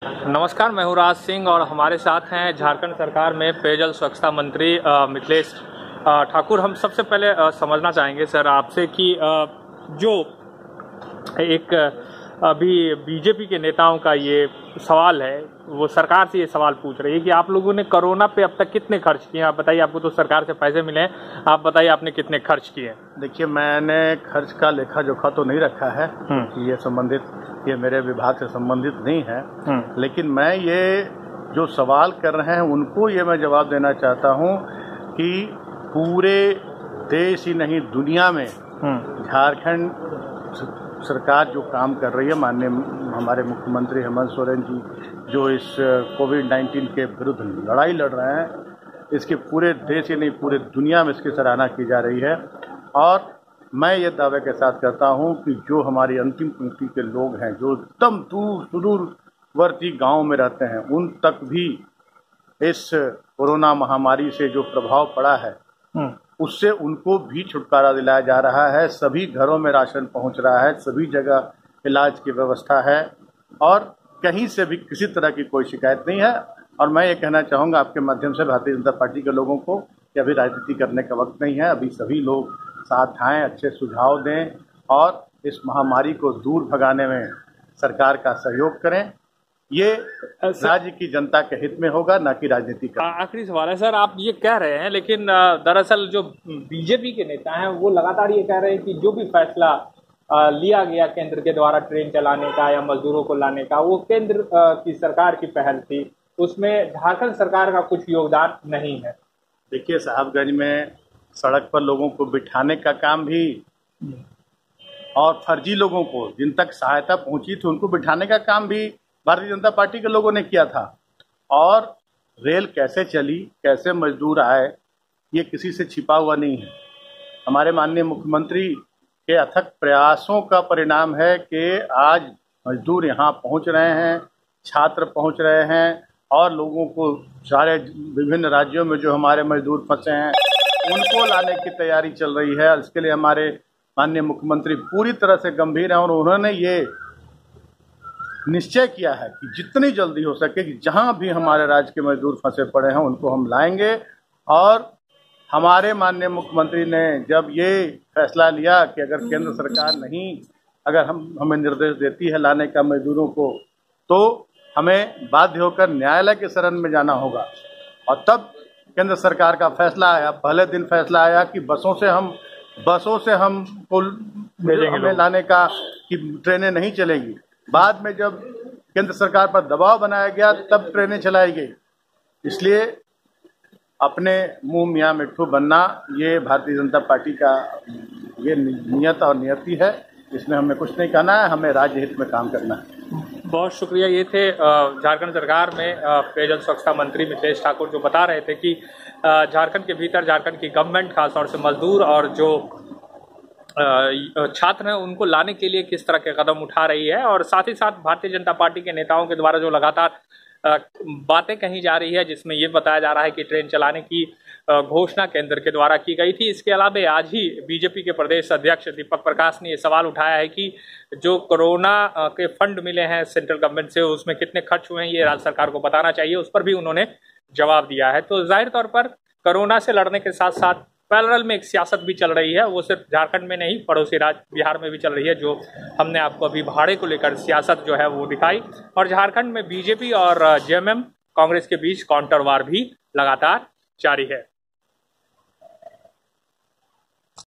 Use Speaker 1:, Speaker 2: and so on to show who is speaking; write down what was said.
Speaker 1: नमस्कार, मैं हूँ राज सिंह और हमारे साथ हैं झारखंड सरकार में पेयजल स्वच्छता मंत्री मिथिलेश ठाकुर। हम सबसे पहले समझना चाहेंगे सर आपसे कि जो एक अभी बीजेपी के नेताओं का ये सवाल है, वो सरकार से ये सवाल पूछ रही है कि आप लोगों ने कोरोना पे अब तक कितने खर्च किए। आप बताइए, आपको तो सरकार से पैसे मिले हैं, आप बताइए आपने कितने खर्च किए।
Speaker 2: देखिए, मैंने खर्च का लेखा जोखा तो नहीं रखा है कि ये मेरे विभाग से संबंधित नहीं है। लेकिन मैं ये जो सवाल कर रहे हैं उनको ये मैं जवाब देना चाहता हूँ कि पूरे देश ही नहीं दुनिया में झारखंड सरकार जो काम कर रही है, माननीय हमारे मुख्यमंत्री हेमंत सोरेन जी जो इस कोविड-19 के विरुद्ध लड़ाई लड़ रहे हैं, इसके पूरे देश ही नहीं पूरे दुनिया में इसकी सराहना की जा रही है। और मैं ये दावे के साथ कहता हूँ कि जो हमारी अंतिम पंक्ति के लोग हैं, जो एकदम दूर सुदूरवर्ती गाँव में रहते हैं, उन तक भी इस कोरोना महामारी से जो प्रभाव पड़ा है उससे उनको भी छुटकारा दिलाया जा रहा है। सभी घरों में राशन पहुंच रहा है, सभी जगह इलाज की व्यवस्था है और कहीं से भी किसी तरह की कोई शिकायत नहीं है। और मैं ये कहना चाहूँगा आपके माध्यम से भारतीय जनता पार्टी के लोगों को कि अभी राजनीति करने का वक्त नहीं है। अभी सभी लोग साथ आएँ, अच्छे सुझाव दें और इस महामारी को दूर भगाने में सरकार का सहयोग करें। ये राज्य की जनता के हित में होगा, ना कि राजनीति का।
Speaker 1: आखिरी सवाल है सर, आप ये कह रहे हैं, लेकिन दरअसल जो बीजेपी के नेता हैं वो लगातार ये कह रहे हैं कि जो भी फैसला लिया गया केंद्र के द्वारा ट्रेन चलाने का या मजदूरों को लाने का, वो केंद्र की सरकार की पहल थी, उसमें झारखंड सरकार का कुछ योगदान नहीं है।
Speaker 2: देखिए, साहबगंज में सड़क पर लोगों को बिठाने का काम भी और फर्जी लोगों को जिन तक सहायता पहुंची थी उनको बिठाने का काम भी भारतीय जनता पार्टी के लोगों ने किया था। और रेल कैसे चली, कैसे मजदूर आए, ये किसी से छिपा हुआ नहीं है। हमारे माननीय मुख्यमंत्री के अथक प्रयासों का परिणाम है कि आज मजदूर यहाँ पहुँच रहे हैं, छात्र पहुँच रहे हैं और लोगों को सारे विभिन्न राज्यों में जो हमारे मजदूर फंसे हैं उनको लाने की तैयारी चल रही है। इसके लिए हमारे माननीय मुख्यमंत्री पूरी तरह से गंभीर हैं और उन्होंने ये निश्चय किया है कि जितनी जल्दी हो सके कि जहां भी हमारे राज्य के मजदूर फंसे पड़े हैं उनको हम लाएंगे। और हमारे माननीय मुख्यमंत्री ने जब ये फैसला लिया कि अगर केंद्र सरकार अगर हमें निर्देश देती है लाने का मजदूरों को, तो हमें बाध्य होकर न्यायालय के शरण में जाना होगा। और तब केंद्र सरकार का फैसला आया, पहले दिन फैसला आया कि बसों से हमको हमें लाने का कि ट्रेनें नहीं चलेगी। बाद में जब केंद्र सरकार पर दबाव बनाया गया तब ट्रेनें चलाई गई। इसलिए अपने मुंह मियां मिट्ठू बनना ये भारतीय जनता पार्टी का ये नियत और नियति है। इसमें हमें कुछ नहीं कहना है, हमें राज्य हित में काम करना है।
Speaker 1: बहुत शुक्रिया। ये थे झारखंड सरकार में पेयजल स्वच्छता मंत्री मिथिलेश ठाकुर, जो बता रहे थे कि झारखंड के भीतर झारखंड की गवर्नमेंट खासतौर से मजदूर और जो छात्र हैं उनको लाने के लिए किस तरह के कदम उठा रही है। और साथ ही साथ भारतीय जनता पार्टी के नेताओं के द्वारा जो लगातार बातें कही जा रही है, जिसमें ये बताया जा रहा है कि ट्रेन चलाने की घोषणा केंद्र के द्वारा की गई थी। इसके अलावा आज ही बीजेपी के प्रदेश अध्यक्ष दीपक प्रकाश ने ये सवाल उठाया है कि जो कोरोना के फंड मिले हैं सेंट्रल गवर्नमेंट से, उसमें कितने खर्च हुए हैं ये राज्य सरकार को बताना चाहिए। उस पर भी उन्होंने जवाब दिया है। तो जाहिर तौर पर कोरोना से लड़ने के साथ साथ पैरेलल में एक सियासत भी चल रही है, वो सिर्फ झारखंड में नहीं, पड़ोसी राज्य बिहार में भी चल रही है, जो हमने आपको अभी भाड़े को लेकर सियासत जो है वो दिखाई। और झारखंड में बीजेपी और जेएमएम कांग्रेस के बीच काउंटर वार भी लगातार जारी है।